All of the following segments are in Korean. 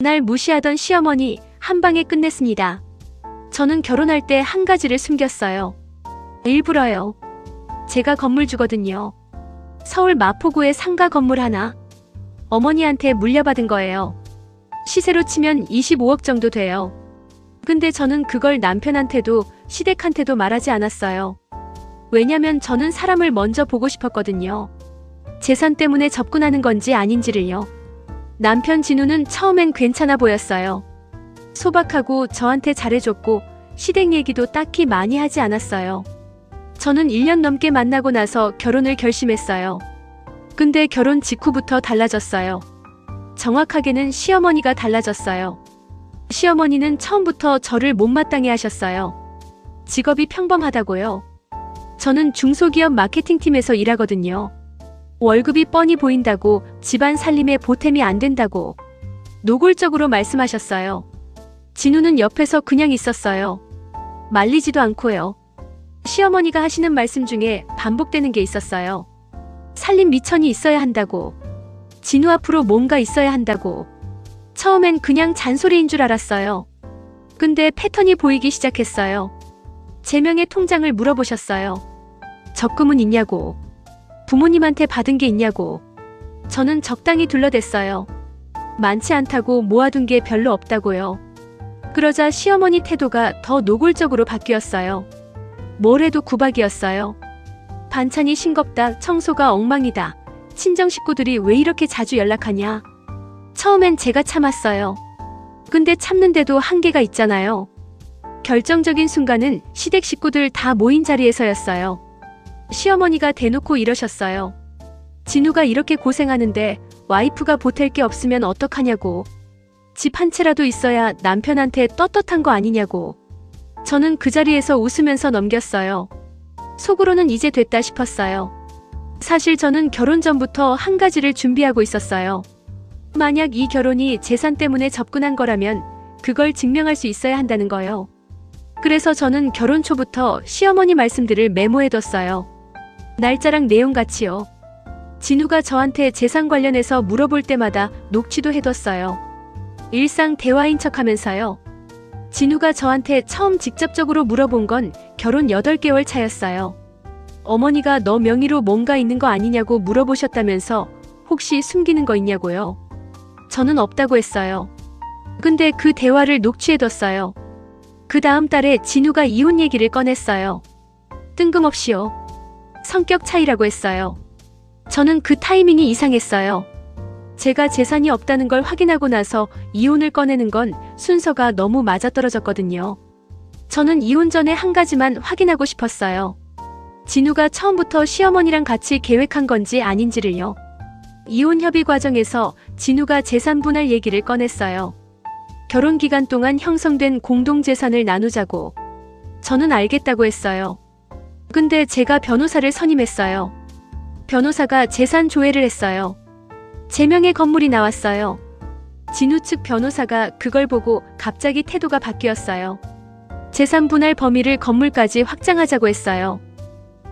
날 무시하던 시어머니 한 방에 끝냈습니다. 저는 결혼할 때 한 가지를 숨겼어요. 일부러요. 제가 건물주거든요. 서울 마포구에 상가 건물 하나. 어머니한테 물려받은 거예요. 시세로 치면 25억 정도 돼요. 근데 저는 그걸 남편한테도 시댁한테도 말하지 않았어요. 왜냐면 저는 사람을 먼저 보고 싶었거든요. 재산 때문에 접근하는 건지 아닌지를요. 남편 진우는 처음엔 괜찮아 보였어요. 소박하고 저한테 잘해줬고 시댁 얘기도 딱히 많이 하지 않았어요. 저는 1년 넘게 만나고 나서 결혼을 결심했어요. 근데 결혼 직후부터 달라졌어요. 정확하게는 시어머니가 달라졌어요. 시어머니는 처음부터 저를 못마땅해 하셨어요. 직업이 평범하다고요. 저는 중소기업 마케팅팀에서 일하거든요. 월급이 뻔히 보인다고, 집안 살림에 보탬이 안 된다고 노골적으로 말씀하셨어요. 진우는 옆에서 그냥 있었어요. 말리지도 않고요. 시어머니가 하시는 말씀 중에 반복되는 게 있었어요. 살림 미천이 있어야 한다고. 진우 앞으로 뭔가 있어야 한다고. 처음엔 그냥 잔소리인 줄 알았어요. 근데 패턴이 보이기 시작했어요. 제 명의 통장을 물어보셨어요. 적금은 있냐고. 부모님한테 받은 게 있냐고. 저는 적당히 둘러댔어요. 많지 않다고 모아둔 게 별로 없다고요. 그러자 시어머니 태도가 더 노골적으로 바뀌었어요. 뭘 해도 구박이었어요. 반찬이 싱겁다, 청소가 엉망이다. 친정 식구들이 왜 이렇게 자주 연락하냐. 처음엔 제가 참았어요. 근데 참는데도 한계가 있잖아요. 결정적인 순간은 시댁 식구들 다 모인 자리에서였어요. 시어머니가 대놓고 이러셨어요. 진우가 이렇게 고생하는데 와이프가 보탤 게 없으면 어떡하냐고. 집 한 채라도 있어야 남편한테 떳떳한 거 아니냐고. 저는 그 자리에서 웃으면서 넘겼어요. 속으로는 이제 됐다 싶었어요. 사실 저는 결혼 전부터 한 가지를 준비하고 있었어요. 만약 이 결혼이 재산 때문에 접근한 거라면 그걸 증명할 수 있어야 한다는 거요. 그래서 저는 결혼 초부터 시어머니 말씀들을 메모해뒀어요. 날짜랑 내용같이요. 진우가 저한테 재산 관련해서 물어볼 때마다 녹취도 해뒀어요. 일상 대화인 척하면서요. 진우가 저한테 처음 직접적으로 물어본 건 결혼 8개월 차였어요. 어머니가 너 명의로 뭔가 있는 거 아니냐고 물어보셨다면서 혹시 숨기는 거 있냐고요. 저는 없다고 했어요. 근데 그 대화를 녹취해뒀어요. 그 다음 달에 진우가 이혼 얘기를 꺼냈어요. 뜬금없이요. 성격 차이라고 했어요. 저는 그 타이밍이 이상했어요. 제가 재산이 없다는 걸 확인하고 나서 이혼을 꺼내는 건 순서가 너무 맞아떨어졌거든요. 저는 이혼 전에 한 가지만 확인하고 싶었어요. 진우가 처음부터 시어머니랑 같이 계획한 건지 아닌지를요. 이혼 협의 과정에서 진우가 재산 분할 얘기를 꺼냈어요. 결혼 기간 동안 형성된 공동재산을 나누자고. 저는 알겠다고 했어요. 근데 제가 변호사를 선임했어요. 변호사가 재산 조회를 했어요. 제 명의 건물이 나왔어요. 진우 측 변호사가 그걸 보고 갑자기 태도가 바뀌었어요. 재산 분할 범위를 건물까지 확장하자고 했어요.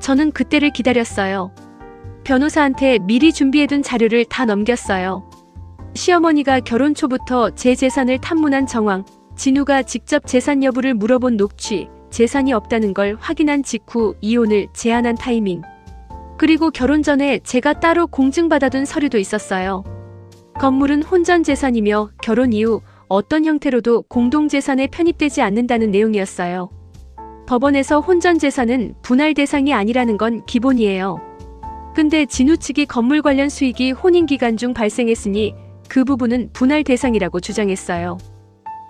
저는 그때를 기다렸어요. 변호사한테 미리 준비해둔 자료를 다 넘겼어요. 시어머니가 결혼 초부터 제 재산을 탐문한 정황, 진우가 직접 재산 여부를 물어본 녹취, 재산이 없다는 걸 확인한 직후 이혼을 제안한 타이밍. 그리고 결혼 전에 제가 따로 공증받아둔 서류도 있었어요. 건물은 혼전 재산이며 결혼 이후 어떤 형태로도 공동재산에 편입되지 않는다는 내용이었어요. 법원에서 혼전 재산은 분할 대상이 아니라는 건 기본이에요. 근데 진우 측이 건물 관련 수익이 혼인 기간 중 발생했으니 그 부분은 분할 대상이라고 주장했어요.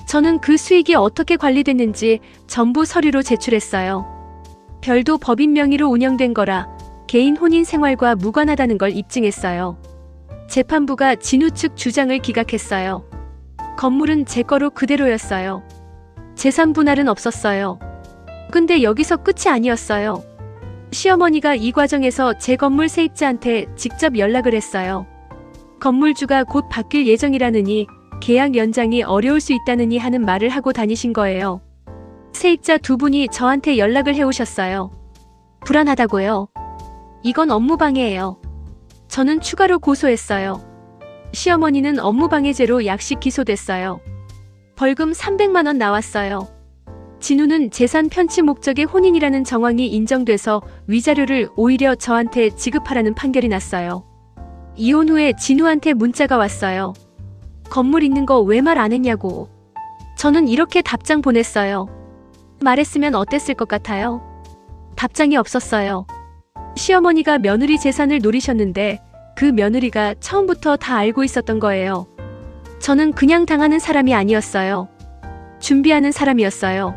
저는 그 수익이 어떻게 관리됐는지 전부 서류로 제출했어요. 별도 법인 명의로 운영된 거라 개인 혼인 생활과 무관하다는 걸 입증했어요. 재판부가 진우 측 주장을 기각했어요. 건물은 제 거로 그대로였어요. 재산 분할은 없었어요. 근데 여기서 끝이 아니었어요. 시어머니가 이 과정에서 제 건물 세입자한테 직접 연락을 했어요. 건물주가 곧 바뀔 예정이라느니 계약 연장이 어려울 수 있다느니 하는 말을 하고 다니신 거예요. 세입자 두 분이 저한테 연락을 해오셨어요. 불안하다고요. 이건 업무방해예요. 저는 추가로 고소했어요. 시어머니는 업무방해죄로 약식 기소됐어요. 벌금 300만 원 나왔어요. 진우는 재산 편취 목적의 혼인이라는 정황이 인정돼서 위자료를 오히려 저한테 지급하라는 판결이 났어요. 이혼 후에 진우한테 문자가 왔어요. 건물 있는 거 왜 말 안 했냐고. 저는 이렇게 답장 보냈어요. 말했으면 어땠을 것 같아요? 답장이 없었어요. 시어머니가 며느리 재산을 노리셨는데 그 며느리가 처음부터 다 알고 있었던 거예요. 저는 그냥 당하는 사람이 아니었어요. 준비하는 사람이었어요.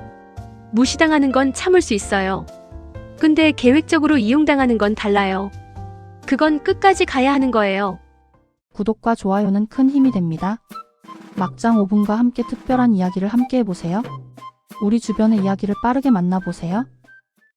무시당하는 건 참을 수 있어요. 근데 계획적으로 이용당하는 건 달라요. 그건 끝까지 가야 하는 거예요. 구독과 좋아요는 큰 힘이 됩니다. 막장 5분과 함께 특별한 이야기를 함께 해보세요. 우리 주변의 이야기를 빠르게 만나보세요.